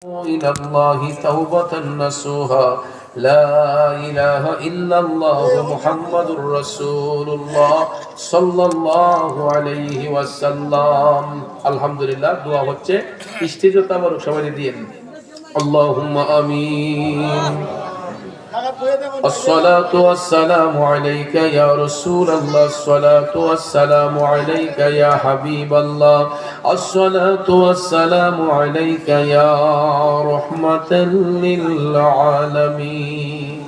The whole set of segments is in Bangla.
إلى الله توبة نصوحا لا إله إلا الله محمد رسول الله صلى الله عليه وسلم الحمد لله দোয়া হচ্ছে স্টেজে তাবারক সবাই দিয়েন اللهم آمين الصلاة والسلام عليك يا رسول الله الصلاة والسلام عليك يا حبيب الله الصلاة والسلام عليك يا رحمة للعالمين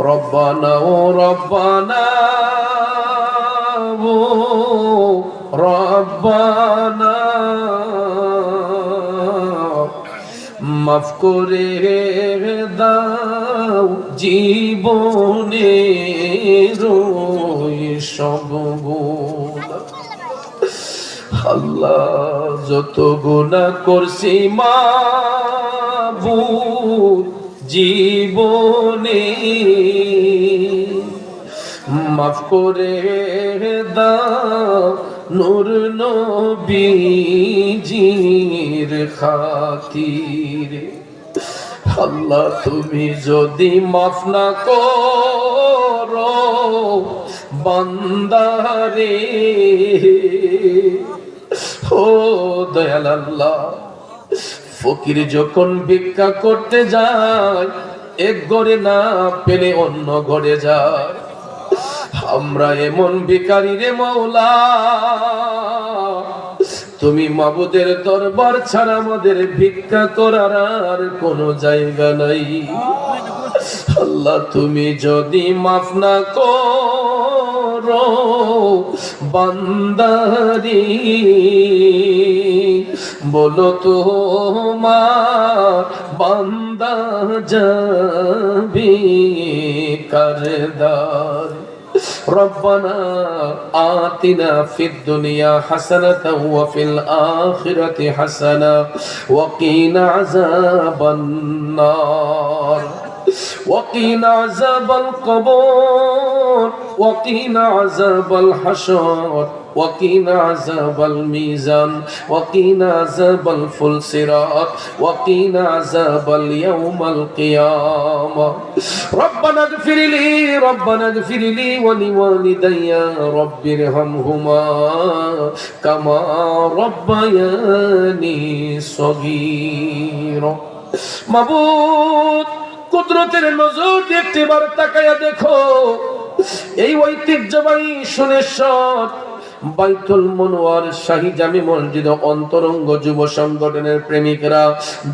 ربنا ربنا ربنا মাফ করে দাও জীবনের সব গুনাহ আল্লাহ যত গুনাহ করছি মাবুদ জীবনে মাফ করে দাও নূর নবীজির খাতিরে আল্লাহ তুমি যদি মাফ না করো বান্দারে ও দয়াল আল্লাহ ফকির যখন ভিক্ষা করতে যায় এক ঘরে না পেলে অন্য ঘরে যায় আমরা এমন ভিখারি রে মাওলা তুমি মাবুদের দরবার ছাড়া আমাদের ভিক্ষা করার আর কোনো জায়গা নাই আল্লাহ তুমি যদি মাফ না করো বান্দারি বলো তোমার বান্দা যাবে কারদার ربنا آتنا في الدنيا حسنة وفي الآخرة حسنة وقنا عذاب النار وقنا عذاب القبور وقنا عذاب الحشر وقنا عذاب الميزان وقنا عذاب الفلسرات وقنا عذاب اليوم القيامة ربنا اغفر لي ولوالدي رب ارحمهما كما ربياني صغيرا মাবুদ কুদরতের নজর একটিবার তাকায়া দেখো এই ঐতিহ্যবাহী সোনেশ্বর বাইতুল মনোয়ার শাহী জামি মসজিদ অন্তরঙ্গ যুব সংগঠনের প্রেমিকরা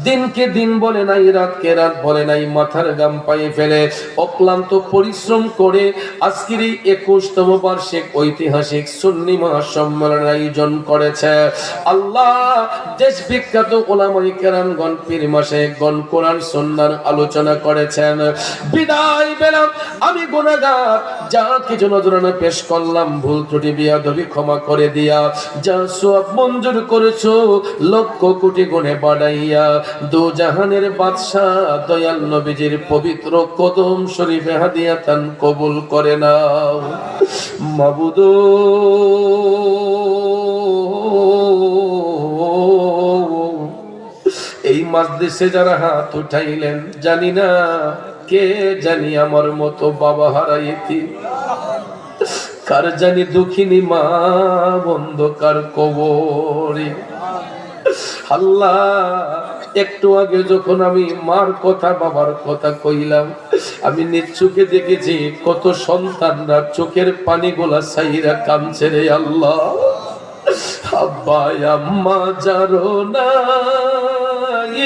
দিনকে দিন বলে নাই রাতকে রাত বলে নাই মাথার গাম পায়ে ফেলে অক্লান্ত পরিশ্রম করে আজকের এই 21তম বার্ষিক ঐতিহাসিক সুন্নি মহাসম্মেলনের আয়োজন করেছে আল্লাহ দেশ বিখ্যাত উলামায়ে কেরামগণ পীর মাশায়েখগণ কোরআন সুন্নাহর আলোচনা করেছেন বিদায় পেলাম আমি গুনাহগার যা কিছু নজরানা পেশ করলাম ভুল ত্রুটি বিয়াদবি ক্ষমা করে দিয়া যা সওয়াব মঞ্জুর করেছো লক্ষ কোটি গুণে বাড়াইয়া দু জাহানের বাদশা দয়াল নবীজির পবিত্র কদম শরীফে হাদিয়াতান কবুল করে নাও মাবুদ এই মাজলিসে যারা হাত উঠাইলেন জানি না কে জানি আমার মতো বাবা হারাইতি কার জানি দুঃখিনী মা অন্ধকার কবরে আল্লাহ একটু আগে যখন আমি মার কথা বাবার কথা কইলাম আমি নিজ চোখে দেখেছি কত সন্তানরা চোখের পানি গোলা সাইরা কাঁদছে রে আল্লাহ আব্বা আম্মা যারো না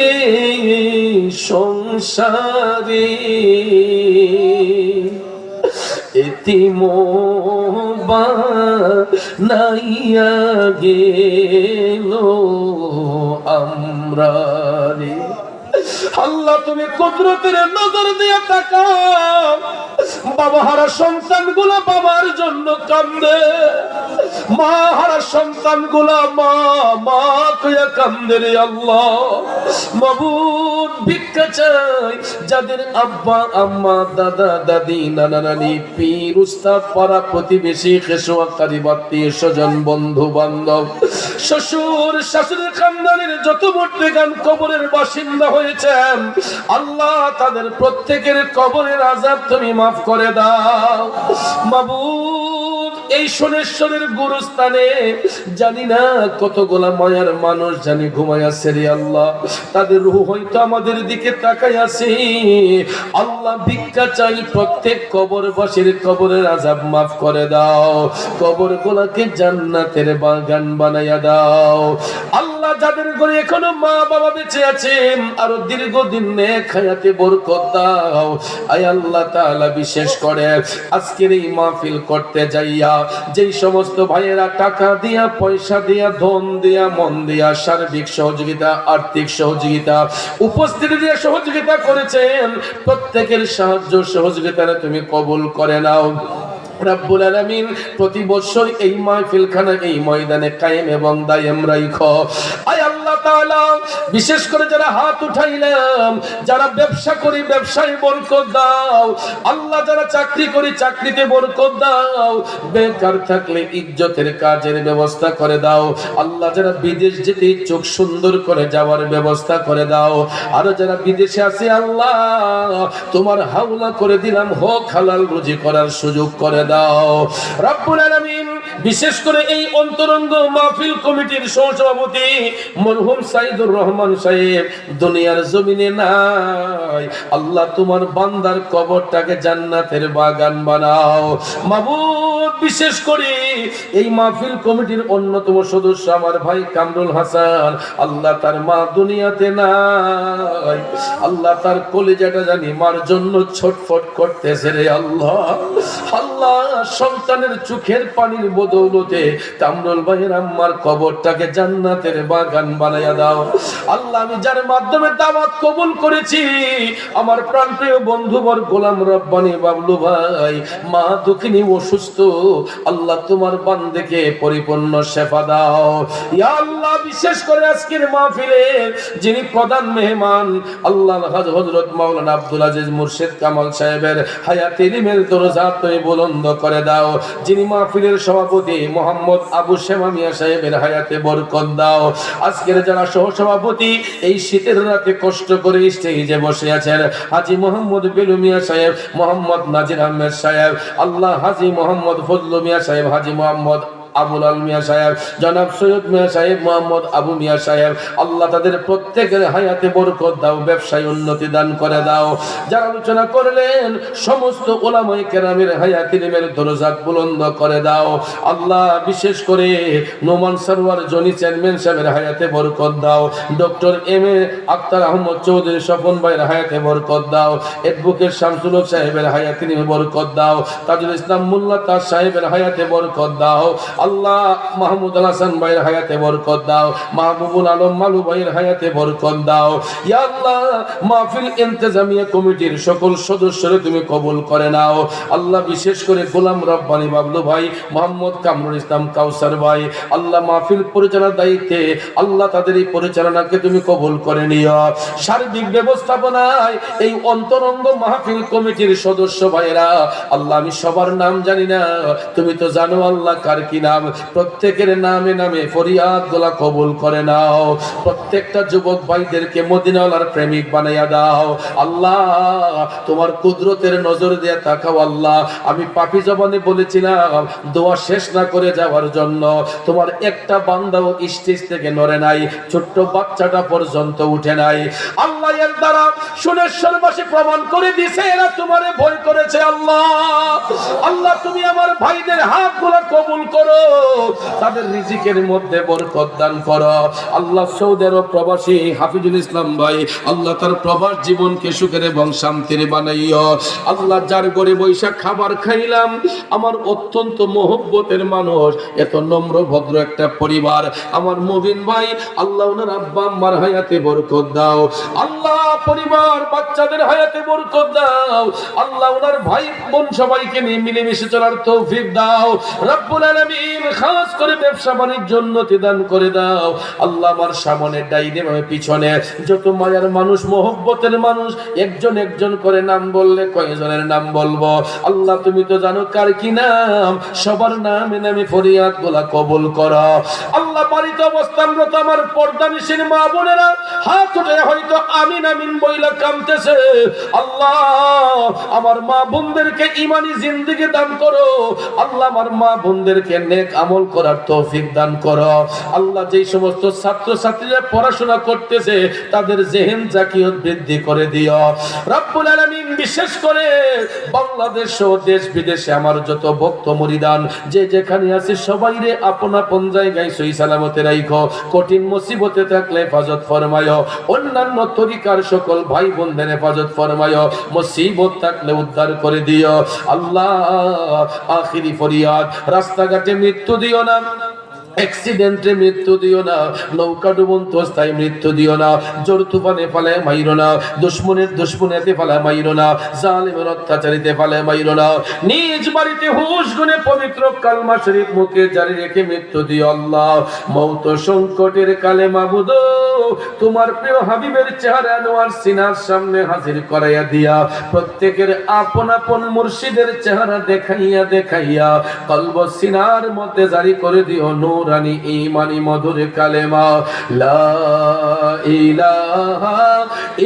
এই সংসারে এতিম বানাইয়া গেল আমরা রে আল্লাহ তুমি কুদরতের নজর দিয়ে তাকাও, বাবা হারা সন্তানগুলো বাবার জন্য কান্দে, মা হারা সন্তানগুলো মা মা কইয়া কান্দে রে আল্লাহ। মাবুদ ভিক্ষা চাই যাদের আব্বা আম্মা দাদা দাদি নানা নানি পীর উস্তাদ পাড়া প্রতিবেশী খেসোয়াকারী আত্মীয় স্বজন বন্ধু বান্ধব শ্বশুর শাশুড়ির খানদানের যত মুর্শিদান কবরের বাসিন্দা হয়েছেন আল্লাহ তাদের প্রত্যেকের কবরের আযাব তুমি মাফ করে দাও। মাবুদ এই সোনেশ্বরের গুরুস্থানে জানি না কতগুলা মায়ার মানুষ জানি ঘুমায় আছে রে আল্লাহ, তাদের রূহ হয়তো আমাদের দিকে তাকায় আছে। আল্লাহ ভিক্ষা চাই প্রত্যেক কবরবাসীর কবরের আযাব মাফ করে দাও, কবরগুলোকে জান্নাতের বাগান বানাইয়া দাও। আল্লাহ যাদের ঘরে এখনো মা বাবা বেঁচে আছেন আরো দীর্ঘদিন নেক হায়াতে বরকত দাও। আয় আল্লাহ তাআলা বিশেষ করে আজকের এই মাহফিল করতে যাইয়া যেই সমস্ত ভাইয়েরা টাকা দিয়া পয়সা দিয়া ধন দিয়া মন দিয়া সার্বিক সহযোগিতা আর্থিক সহযোগিতা উপস্থিতি দিয়ে সহযোগিতা করেছেন প্রত্যেকের সাহায্য সহযোগিতারে তুমি কবুল করে নাও রব্বুল আলামিন। প্রতি বছর এই মাহফিলখানা এই ময়দানে কায়েম এবং দায়েম রাখো। আয় আল্লাহ তাআলা বিশেষ করে যারা হাত উঠাইলাম, যারা ব্যবসা করি ব্যবসায় বরকত দাও আল্লাহ, যারা চাকরি করি চাকরিতে বরকত দাও, বেকার থাকলে ইজ্জতের কাজের ব্যবস্থা করে দাও আল্লাহ, যারা বিদেশ যেতে ইচ্ছুক সুন্দর করে যাওয়ার ব্যবস্থা করে দাও। আরো যারা বিদেশে আছে আল্লাহ তোমার হাওলা করে দিলাম হোক হালাল রুজি করার সুযোগ করে দাও রব্বুল আলামিন। বিশেষ করে এই অন্তরঙ্গ মাহফিল কমিটির সহসভাপতি মরহুম সাইদুর রহমান সাহেব দুনিয়ার জমিনে নাই আল্লাহ, তোমার বান্দার কবরটাকে জান্নাতের বাগান বানাও মাবুদ। বিশেষ করে এই মাহফিল কমিটির অন্যতম সদস্য আমার ভাই কামরুল হাসান আল্লাহ, তার মা দুনিয়াতে নাই আল্লাহ, তার কলিজাটা জানি মার জন্য ছটফট করতেছে রে আল্লাহ। আল্লাহ সন্তানের চোখের পানির বদৌলতে কামরুল ভাইয়ের আম্মার কবরটাকে জান্নাতের বাগান বানাইয়া দাও আল্লাহ। আমি যার মাধ্যমে দাওয়াত কবুল করেছি আমার প্রাণপ্রিয় বন্ধুবর গোলাম রব্বানী বাবলু ভাই, মা দুঃখিনী অসুস্থ আল্লাহ, তোমার বান্দাকে পরিপূর্ণ শেফা দাও ইয়া আল্লাহ। বিশেষ করে আজকের মাহফিলে যিনি প্রধান মেহমান আল্লাহ হযরত মাওলানা আব্দুল আজিজ মুর্শিদ কামাল সাহেবের হায়াতে ইলমের দরজা তুমি বুলন্দ করে দাও। যিনি মাহফিলের সভাপতি মোহাম্মদ আবু শেমা মিয়া সাহেবের হায়াতে বরকত দাও। আজকের যারা সহসভাপতি এই শীতের রাতে কষ্ট করে স্টেজে বসে আছেন হাজী মোহাম্মদ বেলু মিয়া সাহেব, মোহাম্মদ নাজির আহমেদ সাহেব আল্লাহ, হাজী মোহাম্মদ ফজলু মিয়া সাহেব, হাজী মোহাম্মদ আবুল আল মিয়া সাহেব, জনাব সৈয়দ মিয়া সাহেব, মোহাম্মদ আবু মিয়া সাহেব আল্লাহ, তাদের প্রত্যেকের হায়াতে বরকত দাও, ব্যবসায় উন্নতি দান করে দাও। যারা আলোচনা করলেন সমস্ত উলামায়ে কেরামের হায়াতে ইলমের দরজা বুলন্দ করে দাও আল্লাহ। বিশেষ করে নোমান সরওয়ার জনি চেয়ারম্যান সাহেবের হায়াতে বরকত দাও, doctor M A Akter Ahmad Chowdhury Swapan ভাইয়ের হায়াতে বরকত দাও, অ্যাডভোকেট শামসুল হক সাহেবের হায়াতে বরকত দাও, তাজুল ইসলাম মোল্লা তাজ সাহেবের হায়াতে বরকত দাও আল্লাহ। মাহমুদ হাসান ভাইয়ের হায়াতে বরকত দাও, মাহবুবুল আলম মালু ভাইয়ের হায়াতে বরকত দাও ইয়া আল্লাহ। মাহফিল ইন্তেজামিয়া কমিটির সকল সদস্যরা তুমি কবুল করে নাও আল্লাহ। বিশেষ করে গোলাম রব্বানী বাবলু ভাই, মোহাম্মদ কামরুল ইসলাম কাউসার ভাই আল্লাহ, মাহফিল পরিচালনার দায়িত্বে আল্লাহ, তাদের এই পরিচালনাকে তুমি কবুল করে নিও। সার্বিক ব্যবস্থাপনায় এই অন্তরঙ্গ মাহফিল কমিটির সদস্য ভাইয়েরা আল্লাহ, আমি সবার নাম জানি না, তুমি তো জানো আল্লাহ কার কি নাম, প্রত্যেকের নামে নামে ফরিয়াদ গুলা কবুল করে নাও। প্রত্যেকটা যুবক ভাইদেরকে মদিনাওয়ালার প্রেমিক বানাইয়া দাও আল্লাহ, তোমার কুদরতের নজর দিয়ে তাকাও আল্লাহ। আমি পাপী জবানে বলেছিলাম দোয়া শেষ না করে যাওয়ার জন্য, তোমার একটা বান্দাও স্টেজ থেকে নড়ে নাই, ছোট্ট বাচ্চাটা পর্যন্ত উঠে নাই আল্লাহ। এর দ্বারা সোনেশ্বরবাসী প্রমাণ করে দিয়েছে এরা তোমারে ভয় করেছে আল্লাহ। আল্লাহ তুমি আমার ভাইদের হাতগুলো কবুল করো, তাদের রিজিকের মধ্যে বরকত দান করো আল্লাহ। সৌদি আরব প্রবাসী হাফিজুল ইসলাম ভাই আল্লাহ, তার প্রবাস জীবনকে সুখের এবং শান্তির বানাইও আল্লাহ। যার ঘরে বৈশাখ খাবার খাইলাম আমার অত্যন্ত মহব্বতের মানুষ, এত নম্র ভদ্র একটা পরিবার আমার মুবিন ভাই আল্লাহ, ওনার আব্বা আম্মার হায়াতে বরকত দাও আল্লাহ। পরিবার বাচ্চাদের হায়াতে বরকত দাও আল্লাহ, ওনার ভাই বোন সবাইকে নিয়ে মিলেমিশে চলার তৌফিক দাও রব্বুল আলামিন। খাস করে ব্যবসা বাণিজ্য উন্নতি দান করে দাও আল্লাহ। আমার সামনে ডাইনে বামে পিছনে যত মায়ার মানুষ, মহব্বতের মানুষ, একজন একজন করে নাম বললে কয়জনের নাম বলবো আল্লাহ, তুমি তো জানো কার কি নাম। সবার নামে নামে ফরিয়াদ গুলা কবুল করো আল্লাহ। বাড়িতে অবস্থানরত আমার পর্দানিশীল মা বোনেরা হাত উঠে হয়তো আমিন আমিন বইলা কামতেছে আল্লাহ, আমার মা বোনদেরকে ঈমানি জিন্দেগি দান করো আল্লাহ। আমার মা বোনদেরকে নেক আমল করার তৌফিক দান করো আল্লাহ। যেই সমস্ত ছাত্র ছাত্রীরা পড়াশোনা করতেছে তাদের জেহেন জাকিয়ত বৃদ্ধি করে দিও রব্বুল আলামিন। বিশেষ করে বাংলাদেশ ও দেশ বিদেশে আমার যত ভক্ত মুরিদান যে যেখানে আছে সবাইরে আপন আপন জায়গায় সহি সালামতে রাখো। কঠিন মুসিবতে থাকলে হেফাজত ফরমায়, অন্যান্য তরিকার সকল ভাই বোনদের হেফাজত ফরমায়, মুসিবত থাকলে উদ্ধার করে দিও আল্লাহ। আখিরি ফরিয়াদ, রাস্তাঘাটে মৃত্যু দিও না, অ্যাক্সিডেন্টে মৃত্যু দিও না, নৌকা ডুবন্ত অবস্থায় মৃত্যু দিও না, জোর তুফানে ফালায় মাইরো না, দুশমনের দুশমনেতে ফালায় মাইরো না, জালিমের অত্যাচারিতে ফালায় মাইরো না। নিজ বাড়িতে হুশ গুনে পবিত্র কালমা শরীফ মুখে জারি রেখে মৃত্যু দিও আল্লাহ। মৌত সংকটের কালে মাবুদ তোমার প্রিয় হাবিবের চেহারা আনোয়ার সিনার সামনে হাজির করাইয়া দিয়া প্রত্যেকের আপন আপন মুর্শিদের চেহারা দেখাইয়া দেখাইয়া কলব সিনার মধ্যে জারি করে দিও নূরানি ঈমানি মধুর কালেমা লা ইলাহা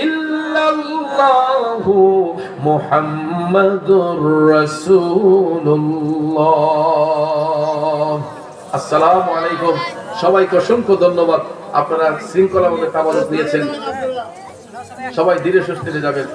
ইল্লাল্লাহু মুহাম্মাদুর রাসূলুল্লাহ। আসসালামু আলাইকুম। সবাইকে অসংখ্য ধন্যবাদ, আপনারা শৃঙ্খলা মধ্যে তাবারুক নিয়েছেন। সবাই ধীরে সুস্থে যাবেন।